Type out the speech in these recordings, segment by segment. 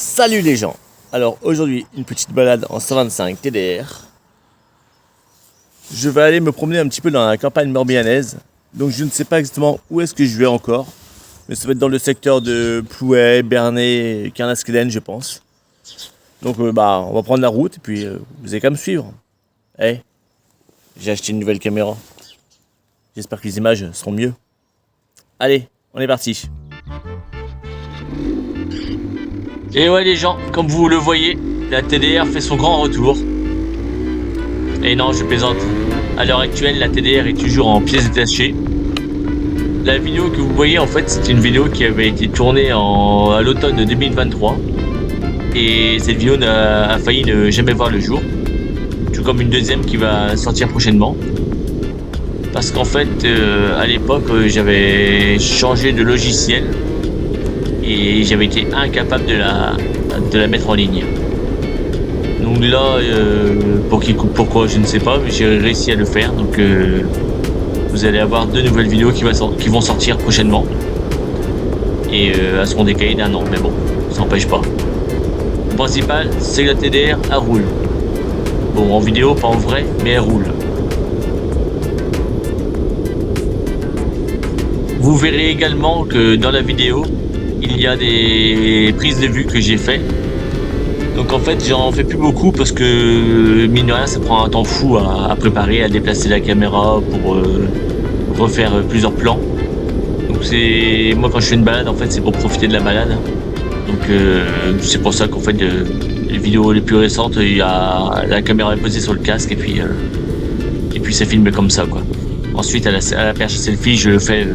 Salut les gens. Alors aujourd'hui, une petite balade en 125 TDR. Je vais aller me promener un petit peu dans la campagne morbihanaise. Donc je ne sais pas exactement où est-ce que je vais encore. Mais ça va être dans le secteur de Plouay, Bernay, Carnasquelen, je pense. Donc on va prendre la route et puis vous avez qu'à me suivre. J'ai acheté une nouvelle caméra. J'espère que les images seront mieux. Allez, on est parti. Et ouais les gens, comme vous le voyez, la TDR fait son grand retour. Et non, je plaisante. À l'heure actuelle, la TDR est toujours en pièces détachées. La vidéo que vous voyez, en fait, c'est une vidéo qui avait été tournée à l'automne 2023. Et cette vidéo a failli ne jamais voir le jour. Tout comme une deuxième qui va sortir prochainement. Parce qu'en fait, à l'époque, j'avais changé de logiciel. Et j'avais été incapable de la mettre en ligne. Donc là, pourquoi je ne sais pas, mais j'ai réussi à le faire. Donc vous allez avoir deux nouvelles vidéos qui vont sortir prochainement. Et elles seront décalées d'un an, mais bon, ça n'empêche pas. Le principal, c'est que la TDR, elle roule. Bon, en vidéo, pas en vrai, mais elle roule. Vous verrez également que dans la vidéo, il y a des prises de vue que j'ai fait. Donc en fait j'en fais plus beaucoup parce que mine de rien ça prend un temps fou à préparer, à déplacer la caméra pour refaire plusieurs plans. Donc moi quand je fais une balade en fait c'est pour profiter de la balade. Donc c'est pour ça qu'en fait les vidéos les plus récentes la caméra est posée sur le casque et puis c'est filmé comme ça quoi. Ensuite à la perche selfie je le fais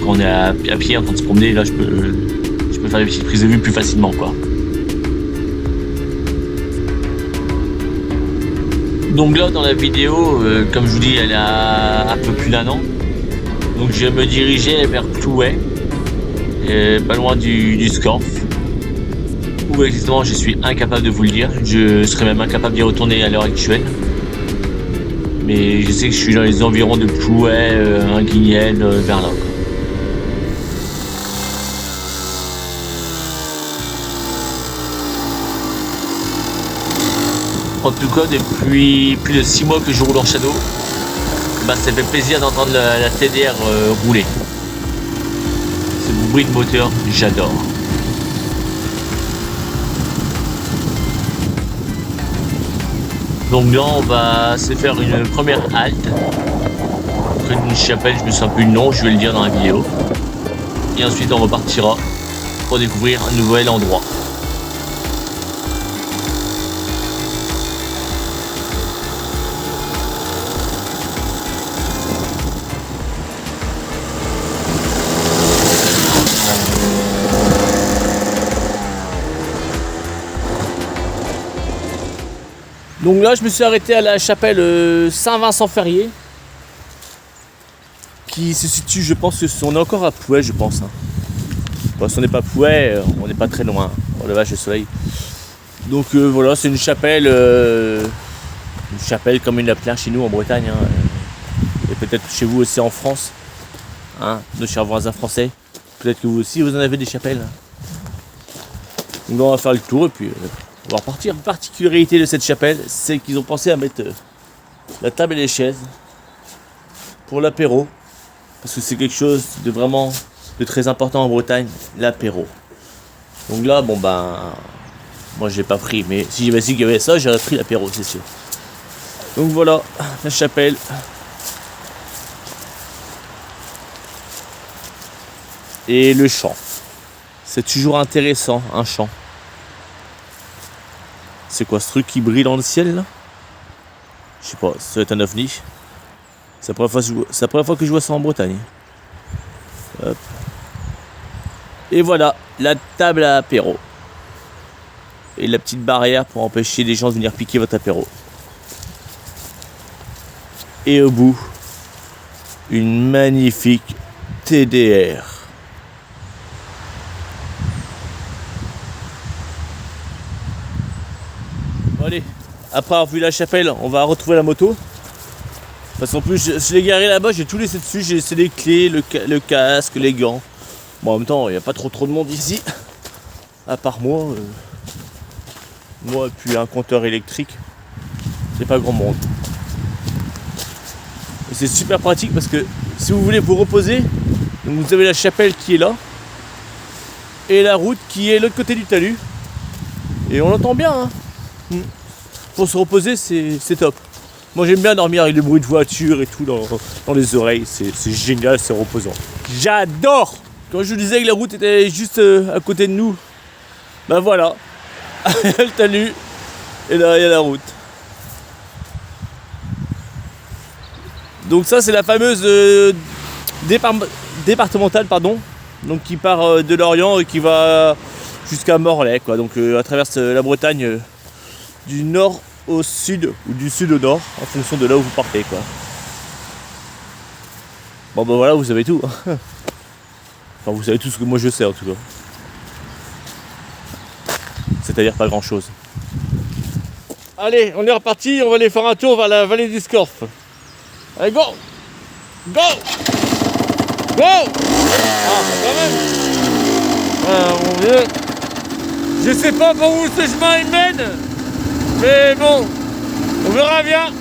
quand on est à pied en train de se promener, là je peux faire des petites prises de vue plus facilement quoi. Donc là dans la vidéo, comme je vous dis, elle a un peu plus d'un an. Donc je me dirigeais vers Plouay, pas loin du Scorff. Où exactement je suis incapable de vous le dire. Je serais même incapable d'y retourner à l'heure actuelle. Mais je sais que je suis dans les environs de Plouay, Guignel, vers là. En tout cas, depuis plus de 6 mois que je roule en shadow, ça fait plaisir d'entendre la TDR rouler. Ce bruit de moteur, j'adore. Donc là, on va se faire une première halte près d'une chapelle, je me souviens plus le nom, je vais le dire dans la vidéo. Et ensuite, on repartira pour découvrir un nouvel endroit. Donc là, je me suis arrêté à la chapelle Saint-Vincent-Ferrier, qui se situe, je pense que on est encore à Plouay, je pense. Bon, si on n'est pas Plouay, on n'est pas très loin. Oh, le vache, le soleil. Donc voilà, c'est une chapelle comme il y en a plein chez nous en Bretagne, et peut-être chez vous aussi en France, nos chers voisins français. Peut-être que vous aussi, vous en avez des chapelles. Donc là, on va faire le tour et puis on va repartir. La particularité de cette chapelle, c'est qu'ils ont pensé à mettre la table et les chaises pour l'apéro. Parce que c'est quelque chose de vraiment de très important en Bretagne, l'apéro. Donc là, moi j'ai pas pris, mais si j'avais su qu'il y avait ça, j'aurais pris l'apéro, c'est sûr. Donc voilà, la chapelle. Et le chant. C'est toujours intéressant, un chant. C'est quoi ce truc qui brille dans le ciel là? Je sais pas, ça doit être un ovni. C'est la première fois que je vois ça en Bretagne. Hop. Et voilà, la table à apéro. Et la petite barrière pour empêcher les gens de venir piquer votre apéro. Et au bout, une magnifique TDR. Allez, après avoir vu la chapelle, on va retrouver la moto. Parce qu'en plus, je l'ai garé là-bas, j'ai tout laissé dessus, j'ai laissé les clés, le casque, les gants. Bon, en même temps, il n'y a pas trop de monde ici. À part moi, Moi, puis un compteur électrique, c'est pas grand monde. Et c'est super pratique parce que si vous voulez vous reposer, donc vous avez la chapelle qui est là et la route qui est de l'autre côté du talus. Et on l'entend bien. Hein. Pour se reposer, c'est top. Moi j'aime bien dormir avec le bruit de voiture et tout dans les oreilles. C'est génial, c'est reposant. J'adore. Quand je vous disais que la route était juste à côté de nous, ben voilà. Le talus et là il y a la route. Donc ça c'est la fameuse départementale pardon, donc qui part de Lorient et qui va jusqu'à Morlaix quoi. Donc à travers la Bretagne du nord au sud ou du sud au nord en fonction de là où vous partez quoi. Bon ben voilà, vous savez tout. Enfin vous savez tout ce que moi je sais en tout cas. C'est-à-dire pas grand chose. Allez, on est reparti, on va aller faire un tour vers la vallée d'Escorff. Allez, go! Go! Go! Ah, quand même! Mon vieux. Je sais pas par où ce chemin il mène, mais bon, on verra bien.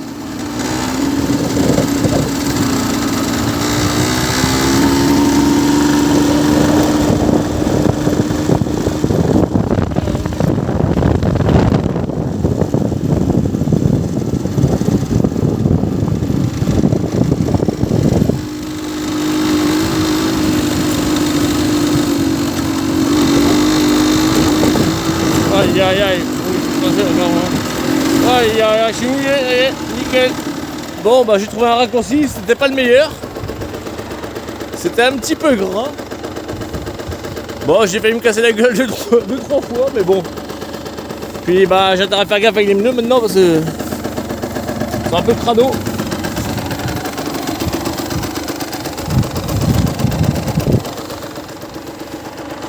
Aïe aïe aïe, aïe aïe aïe, je suis mouillé, nickel. Bon bah j'ai trouvé un raccourci, c'était pas le meilleur. C'était un petit peu gras. Bon j'ai failli me casser la gueule deux, trois fois, mais bon. Puis bah j'ai intérêt à faire gaffe avec les pneus maintenant parce que c'est un peu crado.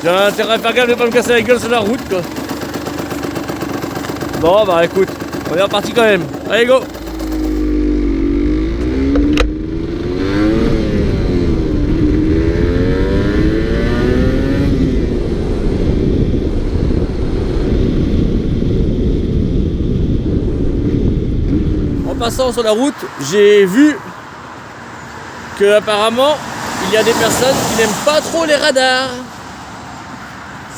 J'ai intérêt à faire gaffe de pas me casser la gueule sur la route quoi. Bon bah écoute, on est reparti quand même. Allez go! En passant sur la route, j'ai vu que apparemment il y a des personnes qui n'aiment pas trop les radars.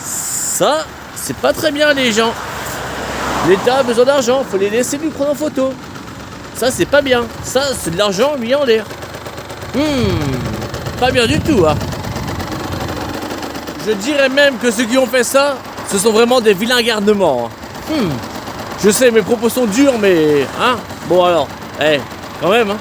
Ça, c'est pas très bien les gens. L'État a besoin d'argent, faut les laisser lui prendre en photo. Ça c'est pas bien, ça c'est de l'argent mis en l'air. Pas bien du tout hein. Je dirais même que ceux qui ont fait ça, ce sont vraiment des vilains garnements. Je sais mes propos sont durs mais hein. Bon alors, quand même hein.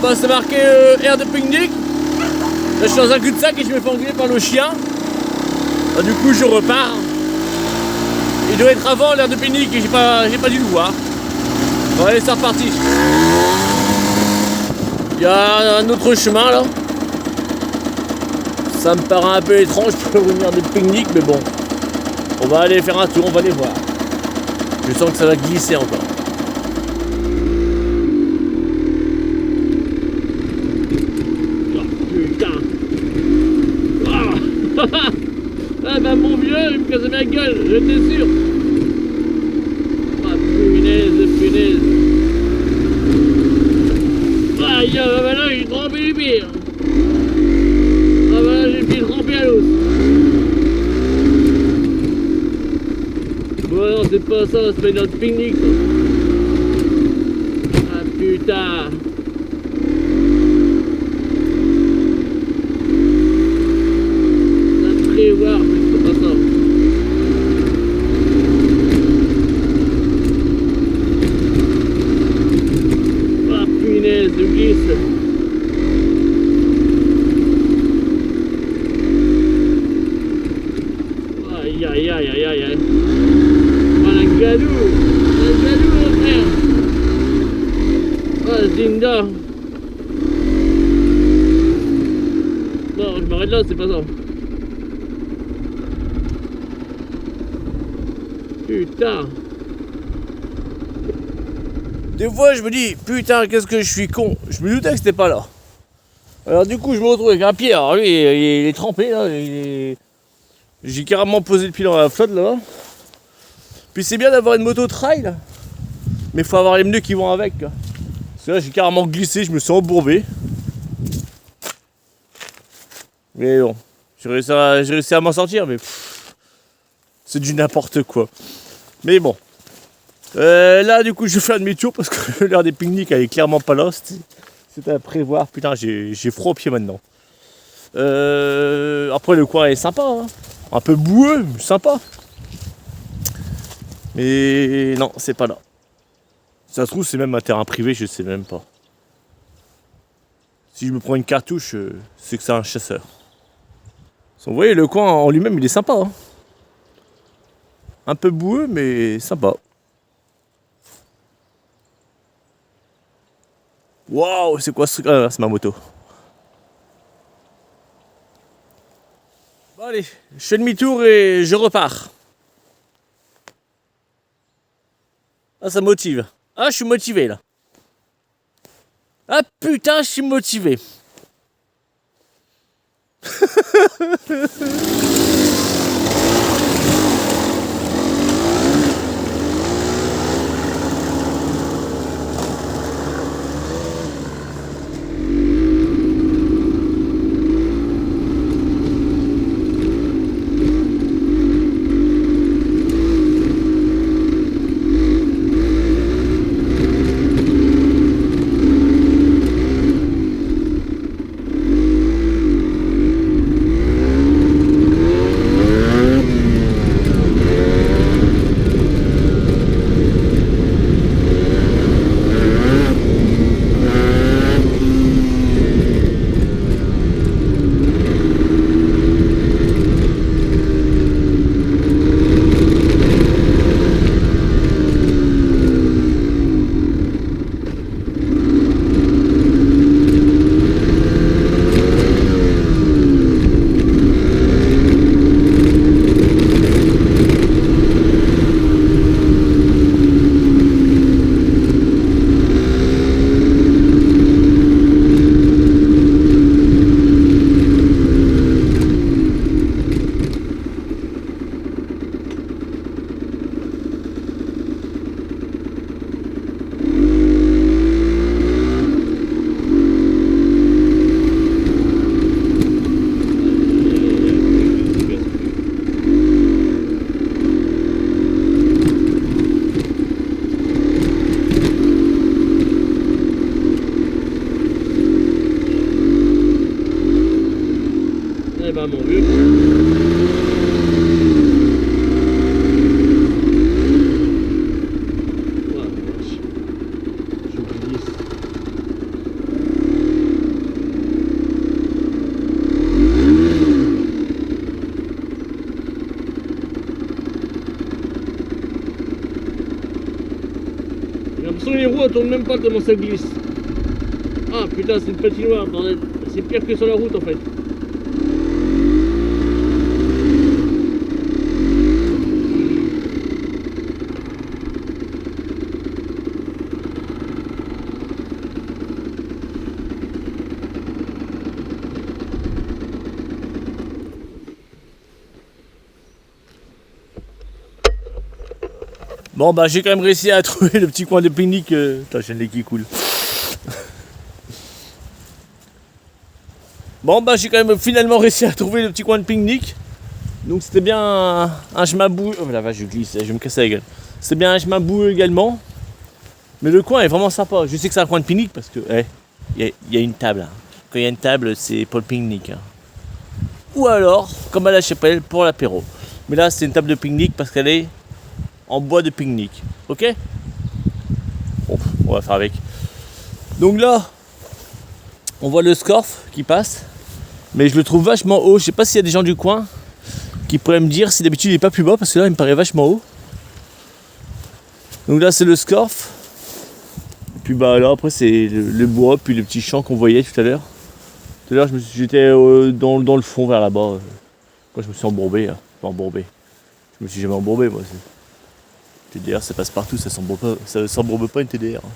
Bah c'est marqué aire de pique-nique. Là je suis dans un cul-de-sac et je me fais engueuler par le chien. Bah, du coup je repars. Il doit être avant l'aire de pique-nique et j'ai pas dû le voir. Bon allez c'est reparti. Il y a un autre chemin là. Ça me paraît un peu étrange pour revenir de pique-nique, mais bon. On va aller faire un tour, on va aller voir. Je sens que ça va glisser encore. Oh putain. Ah. Ah bah mon vieux, il me casse ma gueule, j'étais sûr. Ah punaise. Aïe, ah bah là j'ai trempé les pieds. Ah bah là j'ai le pied trempé à l'os. Bon non c'est pas ça, c'est pas notre pique-nique ça. Ah putain. Ça prévoir mais c'est pas ça. Ah punaise, je glisse. Aïe. Ah la galou, mon frère. Ah Zinda. Non, je m'arrête là, c'est pas ça. Putain. Des fois, je me dis, putain, qu'est-ce que je suis con. Je me doutais que c'était pas là. Alors du coup, je me retrouve avec un pied. Alors lui, il est trempé là. J'ai carrément posé le pied dans la flotte là. Puis c'est bien d'avoir une moto trail, mais il faut avoir les pneus qui vont avec. Parce que là, j'ai carrément glissé, je me suis embourbé. Mais bon, j'ai réussi à m'en sortir, mais c'est du n'importe quoi. Mais bon. Là, du coup, je vais faire demi-tour parce que l'heure des pique-niques, elle est clairement pas là. C'était à prévoir. Putain, j'ai froid aux pieds maintenant. Après, le coin est sympa. Hein. Un peu boueux, mais sympa. Mais non, c'est pas là. Si ça se trouve, c'est même un terrain privé, je sais même pas. Si je me prends une cartouche, c'est que c'est un chasseur. Vous voyez, le coin en lui-même, il est sympa. Hein. Un peu boueux, mais sympa. Waouh, c'est quoi ce truc? Ah, c'est ma moto. Bon allez, je fais demi-tour et je repars. Ah, ça motive. Ah, je suis motivé là. Ah putain, je suis motivé. Eh ben mon vieux. Oh, vache. Je glisse. J'ai l'impression que les roues elles tournent même pas tellement ça glisse. Ah putain, c'est une patinoire, bordel. C'est pire que sur la route en fait. Bon bah j'ai quand même réussi à trouver le petit coin de pique-nique. Attends, j'ai le nez qui coule. Bon bah j'ai quand même finalement réussi à trouver le petit coin de pique-nique. Donc c'était bien un chemin boueux. Oh la vache, je glisse, je vais me casser la gueule. C'était bien un chemin boueux également. Mais le coin est vraiment sympa. Je sais que c'est un coin de pique-nique parce que il y a une table. Hein. Quand il y a une table, c'est pour le pique-nique. Hein. Ou alors, comme à la chapelle, pour l'apéro. Mais là, c'est une table de pique-nique parce qu'elle est en bois de pique-nique. Ok? Bon, on va faire avec. Donc là, on voit le Scorff qui passe. Mais je le trouve vachement haut. Je sais pas s'il y a des gens du coin qui pourraient me dire si d'habitude il est pas plus bas parce que là, il me paraît vachement haut. Donc là, c'est le Scorff. Et puis bah là, après, c'est le bois, puis le petit champ qu'on voyait tout à l'heure. Tout à l'heure, j'étais dans le fond vers là-bas. Quand je me suis embourbé. Hein. Pas embourbé. Je me suis jamais embourbé, moi. TDR, ça passe partout, ça s'embourbe pas une TDR. Hein.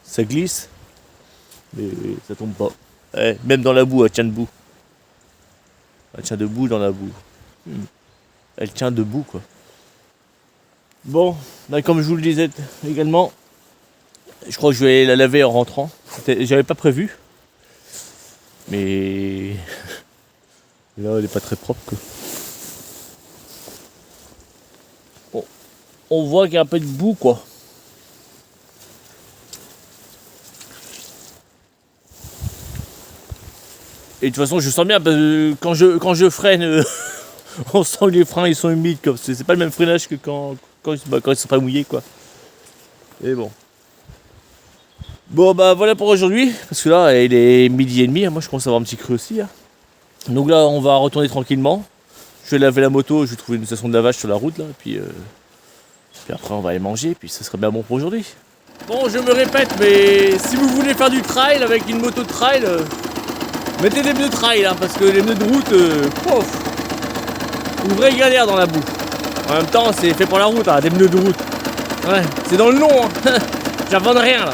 Ça glisse, mais ça tombe pas. Même dans la boue, elle tient debout. Elle tient debout dans la boue. Elle tient debout, quoi. Bon, là, comme je vous le disais également, je crois que je vais la laver en rentrant. J'avais pas prévu. Mais là, elle est pas très propre, quoi. Bon. On voit qu'il y a un peu de boue, quoi. Et de toute façon, je sens bien parce que quand je freine, on sent que les freins ils sont humides. C'est pas le même freinage que quand ils sont pas mouillés, quoi. Et bon. Bon, bah voilà pour aujourd'hui. Parce que là, il est 12h30. Hein, moi, je commence à avoir un petit creux aussi. Hein. Donc là, on va retourner tranquillement. Je vais laver la moto. Je vais trouver une station de lavage sur la route, là. Puis après, on va aller manger. Puis ça sera bien bon pour aujourd'hui. Bon, je me répète, mais si vous voulez faire du trail avec une moto de trail, mettez des pneus de trail, hein, parce que les pneus de route, une vraie galère dans la boue. En même temps, c'est fait pour la route, hein, des pneus de route. Ouais, c'est dans le nom, hein. J'invente rien là.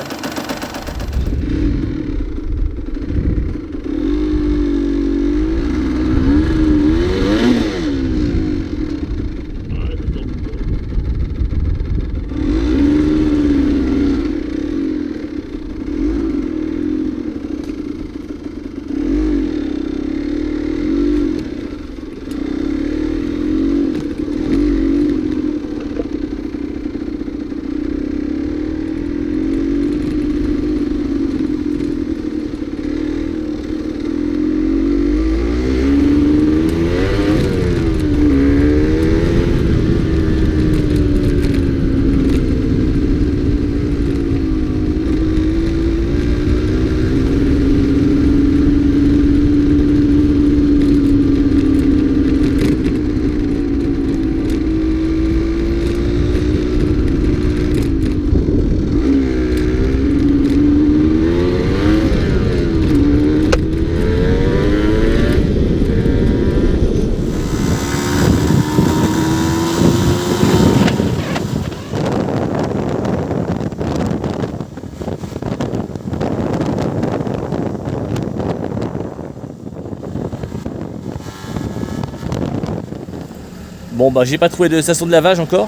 Bon bah j'ai pas trouvé de station de lavage encore,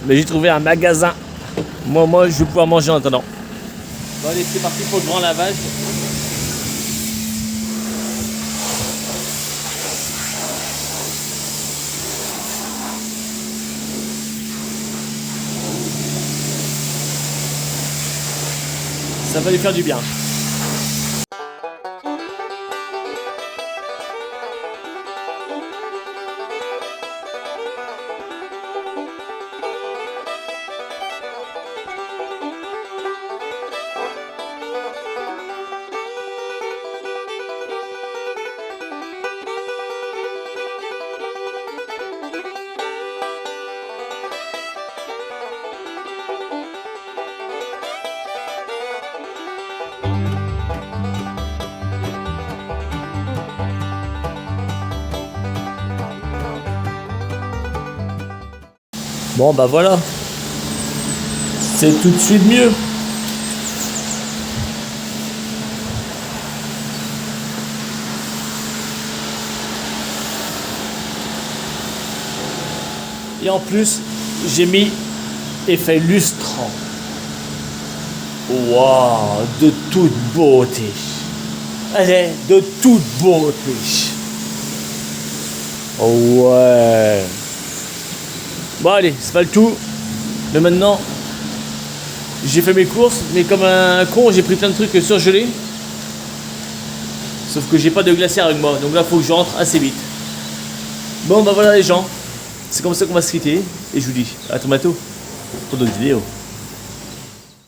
mais j'ai trouvé un magasin. Moi je vais pouvoir manger en attendant. Bon allez, c'est parti pour le grand lavage. Ça va lui faire du bien. Bon bah voilà, c'est tout de suite mieux. Et en plus, j'ai mis effet lustrant. Waouh, de toute beauté. Elle est de toute beauté. Oh ouais. Bon allez, c'est pas le tout. Mais maintenant, j'ai fait mes courses, mais comme un con, j'ai pris plein de trucs surgelés. Sauf que j'ai pas de glacière avec moi, donc là faut que je rentre assez vite. Bon bah voilà les gens, c'est comme ça qu'on va se quitter. Et je vous dis à très bientôt pour d'autres vidéos.